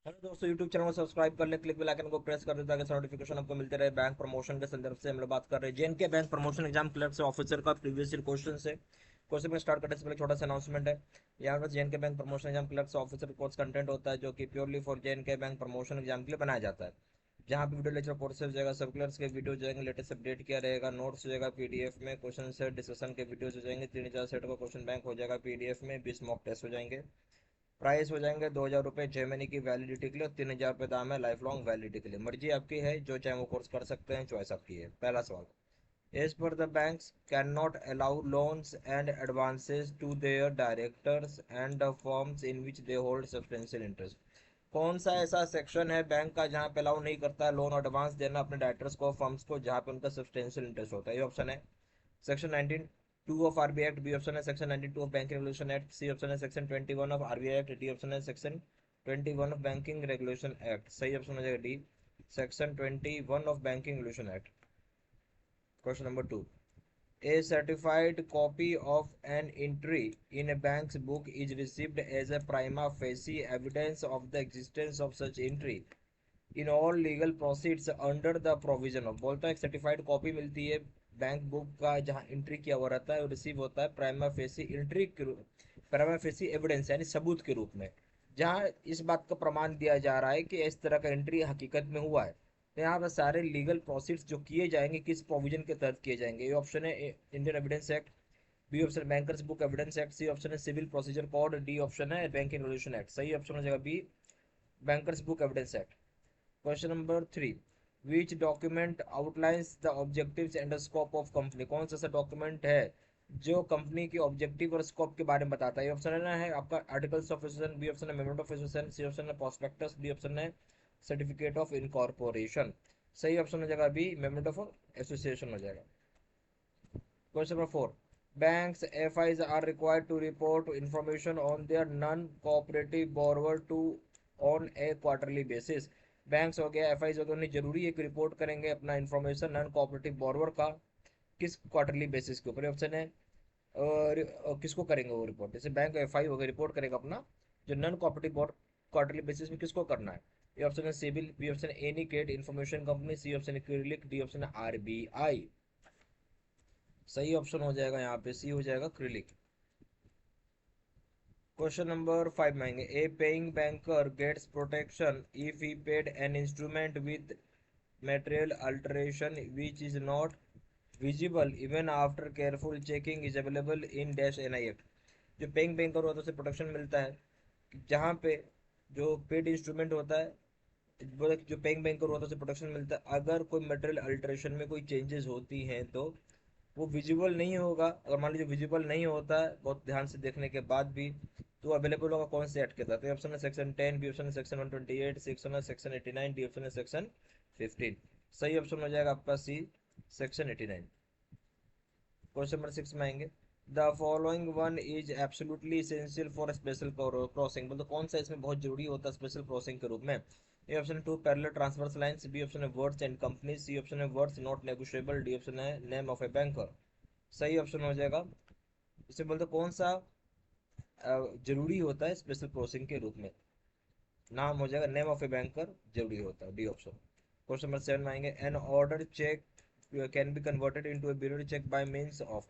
Hello दोस्तों, YouTube channel को subscribe कर ले, क्लिक बेल आइकन को प्रेस कर दे ताकि नोटिफिकेशन आपको मिलते रहे। बैंक प्रमोशन के संदर्भ से हम लोग बात कर रहे हैं JNK bank promotion exam clerk से ऑफिसर का प्रीवियस ईयर क्वेश्चन से। क्वेश्चन में स्टार्ट करने से पहले छोटा सा अनाउंसमेंट है। यहाँ पर JNK bank promotion exam clerk से ऑफिसर कोर्स कंटेंट होता है जो कि purely for JNK bank promotion exam के लिए बनाया जाता है। जहाँ पे वीडियो लेक्चर कोर्सेज हो जाएगा, सर्कुलर्स के वीडियो हो जाएंगे, लेटेस्ट अपडेट किया रहेगा, नोट्स हो जाएगा पीडीएफ में, क्वेश्चन सेट डिस्कशन के वीडियोज हो जाएंगे, 3 4 सेट का क्वेश्चन बैंक हो जाएगा पीडीएफ में, 20 मॉक टेस्ट हो जाएंगे। प्राइस हो जाएंगे 2,000 रुपये 6 महीने की वैलिडिटी के लिए और 3,000 रुपये दाम है लाइफ लॉन्ग वैलिडिटी के लिए। मर्जी आपकी है, जो चाहे वो कोर्स कर सकते हैं, चॉइस आपकी है। पहला सवाल, as per the banks cannot allow loans and advances to their directors and the firms in which they hold substantial interest. कौन सा ऐसा सेक्शन है बैंक का जहाँ पे अलाउ नहीं करता है लोन एडवांस देना अपने डायरेक्टर्स को, फर्म्स को, जहाँ पे उनका सब्सटेंशियल इंटरेस्ट होता है? ये ऑप्शन है section 19(2) of RBI act, B option है section 92 of banking regulation act, C option है section 21 of RBI act, D option है section 21 of banking regulation act. सही ऑप्शन हो जाएगा D, section 21 of banking regulation act. Question number 2, a certified copy of an entry in a bank's book is received as a prima facie evidence of the existence of such entry in all legal proceeds under the provision of. बोलता है एक certified copy मिलती है bank book का जहाँ entry किया हुआ रहता है और रिसीव होता है प्राइमा फेसी एंट्री के रूप, प्राइमा फेसी एविडेंस यानी सबूत के रूप में, जहाँ इस बात का प्रमाण दिया जा रहा है कि इस तरह का एंट्री हकीकत में हुआ है। तो यहाँ पर सारे लीगल प्रोसीड्स जो किए जाएंगे किस प्रोविजन के तहत किए जाएंगे? ये ऑप्शन है Indian evidence act, B option bankers book evidence act, C option है civil procedure code, D option है बैंकिंग रेगुलेशन एक्ट। सही ऑप्शन हो जाएगा B, bankers book evidence act. Question number 3, which document outlines the objectives and scope of company. कौन सा ऐसा document है जो कंपनी के ऑब्जेक्टिव और स्कोप के बारे में बताता है? ये ऑप्शन है आपका articles of association, B option है memorandum of association, C option है प्रोस्पेक्टस, डी ऑप्शन है सर्टिफिकेट ऑफ इनकॉर्पोरेशन। सही ऑप्शन हो जाएगा बी, मेमोरेंडम ऑफ एसोसिएशन हो जाएगा। Question number 4, banks FIs are required to report information on their non-cooperative borrower to on a quarterly basis। Banks हो गया, FIIs हो गया, उन्हें जरूरी है कि रिपोर्ट करेंगे अपना इंफॉर्मेशन नॉन कोऑपरेटिव बोरोवर का किस क्वार्टरली बेसिस के ऊपर? ऑप्शन है और किसको करेंगे वो रिपोर्ट? जैसे बैंक एफआई हो गया, रिपोर्ट करेगा अपना जो नॉन कोऑपरेटिव क्वार्टरली बेसिस में किसको करना है? ये ऑप्शन है सिविल, बी ऑप्शन है एनीकेट इन्फॉर्मेशन कंपनी, सी ऑप्शन है क्रिलिक, डी ऑप्शन है आरबीआई। सही ऑप्शन हो जाएगा यहाँ पे सी हो जाएगा क्रिलिक। क्वेश्चन नंबर 5 में आएंगे, a paying banker gets protection if he paid an instrument with material alteration which is not visible even after careful checking is available in dash NI Act। जो पेइंग बैंकर होता है उसे protection मिलता है जहाँ पे जो पेड इंस्ट्रूमेंट होता है, जो पेइंग बैंकर होता है उसे प्रोटेक्शन मिलता है अगर कोई मटेरियल अल्टरेशन में कोई चेंजेस होती हैं तो वो विजिबल नहीं होगा। अगर मान लीजिए विजिबल नहीं होता है बहुत ध्यान से देखने के बाद भी, तो अवेलेबल होगा कौन से एक्ट के तहत? ऑप्शन है सेक्शन 10, बी ऑप्शन है सेक्शन 128, सी ऑप्शन है सेक्शन 89, डी ऑप्शन है सेक्शन 15। सही ऑप्शन हो जाएगा आपका सी, सेक्शन 89। क्वेश्चन नंबर 6 में आएंगे, the following one is absolutely essential for special crossing. मतलब कौन सा इसमें बहुत जरूरी होता है स्पेशल क्रॉसिंग के रूप में? ए ऑप्शन है 2 parallel transverse lines, B option है words and company, C option है words not negotiable, D option है नेम ऑफ ए बैंकर। सही ऑप्शन हो जाएगा, इसे बोलते कौन सा जरूरी होता है स्पेशल क्रॉसिंग के रूप में? नाम हो जाएगा नेम ऑफ ए बैंकर जरूरी होता है, डी ऑप्शन। क्वेश्चन नंबर 7 में आएंगे, an order cheque can be converted into a build cheque by means of.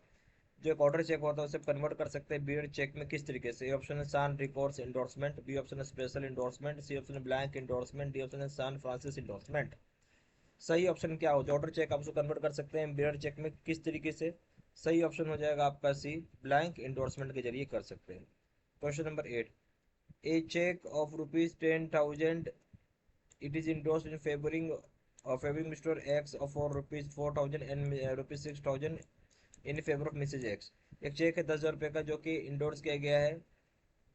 जो एक ऑर्डर चेक होता है उसे कन्वर्ट कर सकते हैं बिल्ड चेक में किस तरीके से? ऑप्शन है सान रिकॉर्ड्स इंडोर्समेंट, बी ऑप्शन है स्पेशल इंडोर्समेंट, सी ऑप्शन है ब्लैंक इंडोर्समेंट, डी ऑप्शन है सान फ्रांसिस इंडोर्समेंट। सही ऑप्शन क्या हो? ऑर्डर चेक आप उसको कन्वर्ट कर सकते हैं बिल्ड चेक में किस तरीके से? सही ऑप्शन हो जाएगा आपका सी, ब्लैंक इंडोर्समेंट के जरिए कर सकते हैं। Question number 8, a cheque of rupees 10,000 it is endorsed in favoring Mr. X for rupees 4,000 and rupees 6,000 in favour of Mrs X. एक चेक है 10,000 रुपये का जो कि इंडोर्स किया गया है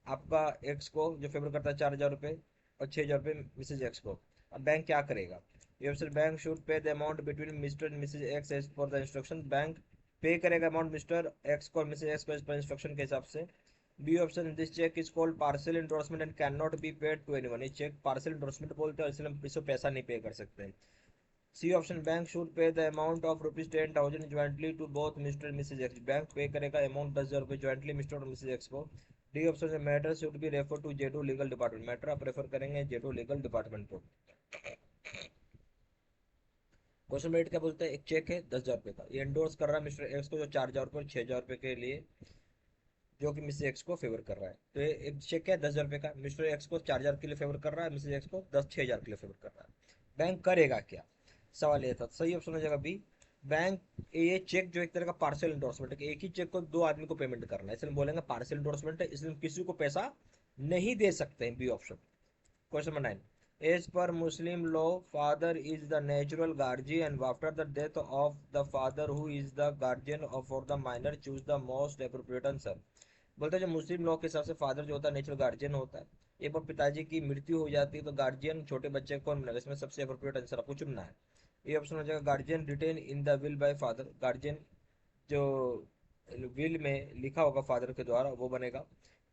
आपका एक्स को जो फेवर करता है 4,000 रुपये और 6,000 रुपये मिसेज एक्स को। अब बैंक क्या करेगा? ये option, bank should pay the amount between Mr and Mrs X as per the instruction. Bank pay करेगा अमाउंट मिस्टर एक्स को और मिसेज एक्स को एज पर इंस्ट्रक्शन के हिसाब से। B option, this cheque is called parcel endorsement and cannot be paid to anyone. ये cheque parcel endorsement बोलते हैं और इसलिए हम इसको पैसा नहीं पे कर सकते। C option, bank should pay the amount of rupees 10,000 jointly to both Mr and Mrs X. Bank pay करेगा अमाउंट 10,000 रुपये ज्वाइंटली मिस्टर और मिसेज एक्स को। डी ऑप्शन है matter should be refer to J2 legal department, matter आप refer करेंगे J2 legal department को। Question eight क्या बोलते हैं, एक चेक है 10,000 रुपये का, ये एंडोर्स कर रहा है मिस्टर एक्स को जो 4,000 रुपये 6,000 रुपये के लिए जो कि मिसेज एक्स को फेवर कर रहा है। तो ये एक चेक है 10,000 रुपये का, मिस्टर एक्स को 4,000 के लिए फेवर कर रहा है, मिसेज एक्स को 6,000 के लिए फेवर कर रहा है। बैंक करेगा क्या, सवाल ये था। सही ऑप्शन हो जाएगा बी, बैंक। ये चेक जो एक तरह का पार्सल इंडोर्समेंट है, एक ही चेक को दो आदमी को पेमेंट करना है, इसलिए बोलेंगे पार्सल इंडोर्समेंट है, इसलिए किसी को पैसा नहीं दे सकते हैं, B option. Question number 9, as per Muslim law father is the natural guardian after the death of the father who is the guardian for the minor choose the most appropriate answer. बोलते हैं जो मुस्लिम law के हिसाब से father जो होता है natural guardian होता है, एक बार पिताजी की मृत्यु हो जाती है तो गार्जियन छोटे बच्चे को कौन बनेगा, इसमें सबसे अप्रोप्रिएट आंसर आपको चुनना है। ये ऑप्शन हो जाएगा guardian written in the will by father, guardian जो विल में लिखा होगा फादर के द्वारा वो बनेगा।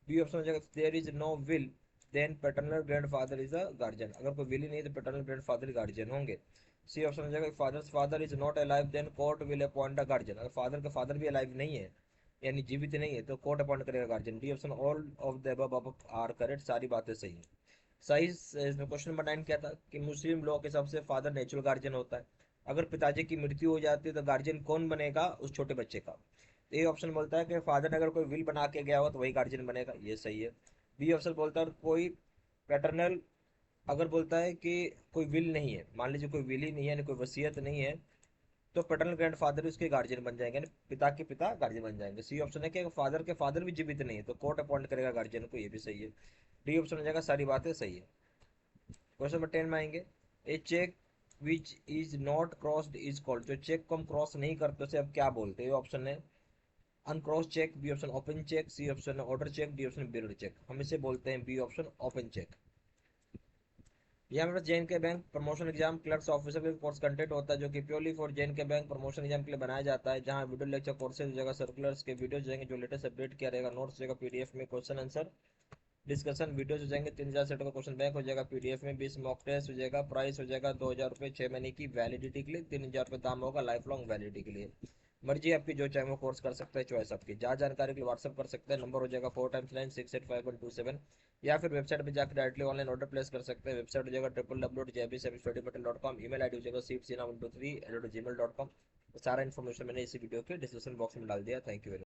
बी ऑप्शन हो जाएगा there is no will then paternal grandfather is a guardian, अगर कोई विल ही नहीं तो पैटर्नल ग्रैंडफादर गार्जियन होंगे। सी ऑप्शन हो जाएगा father's father is not alive then court will appoint a guardian, अगर फादर का फादर भी अलाइव नहीं है यानी जीवित नहीं है तो कोर्ट अपॉइंट करेगा guardian. D option all of the above are correct, सारी बातें सही है। सही इसमें क्वेश्चन नंबर 9 क्या था कि मुस्लिम लॉ के हिसाब से फादर नेचुरल गार्जियन होता है, अगर पिताजी की मृत्यु हो जाती है तो गार्जियन कौन बनेगा, उस छोटे बच्चे का। ए ऑप्शन बोलता है कि फादर ने अगर कोई विल बना के गया हो तो वही गार्जियन बनेगा, ये सही है। बी ऑप्शन बोलता है कोई पैटर्नल, अगर बोलता है कि कोई विल नहीं है, मान लीजिए कोई विल ही नहीं है यानी कोई वसीयत नहीं है तो पैटर्नल ग्रैंडफादर उसके गार्जियन बन जाएंगे, यानी पिता के पिता गार्जियन बन जाएंगे। सी ऑप्शन है कि फादर के फादर भी जीवित नहीं है तो कोर्ट अपॉइंट करेगा गार्जियन को, ये भी सही है। डी ऑप्शन हो जाएगा सारी बातें सही है। क्वेश्चन नंबर 10 में आएंगे, a cheque which is not crossed is called, जो चेक को हम क्रॉस नहीं करते उसे अब क्या बोलते हैं। ऑप्शन है uncross cheque, B option open cheque, C option है order cheque, D option build cheque, हम इसे बोलते हैं बी ऑप्शन ओपन चेक। यहाँ मेरे पास J and K bank promotion exam clerks officer का कोर्स कंटेंट होता है जो कि purely for J and K bank promotion exam के लिए बनाया जाता है, जहाँ वीडियो लेक्चर कोर्सेज जगह सर्कुलर्स के वीडियो जाएंगे जो लेटेस्ट अपडेट किया रहेगा, नोट्स जाएगा पीडीएफ में, क्वेश्चन आंसर डिस्कशन वीडियोज हो जाएंगे, 3,000 सेट का क्वेश्चन बैंक हो जाएगा पीडीएफ में, 20 मॉक टेस्ट हो जाएगा, प्राइस हो जाएगा 2,000 रुपये 6 महीने की वैलिडिटी के लिए, 3,000 रुपये दाम होगा लाइफ लॉन्ग वैलिडिटी के लिए। मर्जी आपकी, जो चाहे वो कोर्स कर सकते हैं, चॉइस आपकी। जहाँ जानकारी के लिए व्हाट्सअप कर सकते हैं, नंबर हो जाएगा 4x9685127, या फिर वेबसाइट पर जाकर डायरेक्टली ऑनलाइन ऑर्डर प्लेस कर सकते हैं। वेबसाइट हो जाएगा www.jbsabisstudypatel.com, email ID हो जाएगा seepsina123@gmail.com। सारा इन्फॉर्मेशन मैंने इसी वीडियो के डिस्क्रिप्शन बॉक्स में डाल दिया। Thank you very much.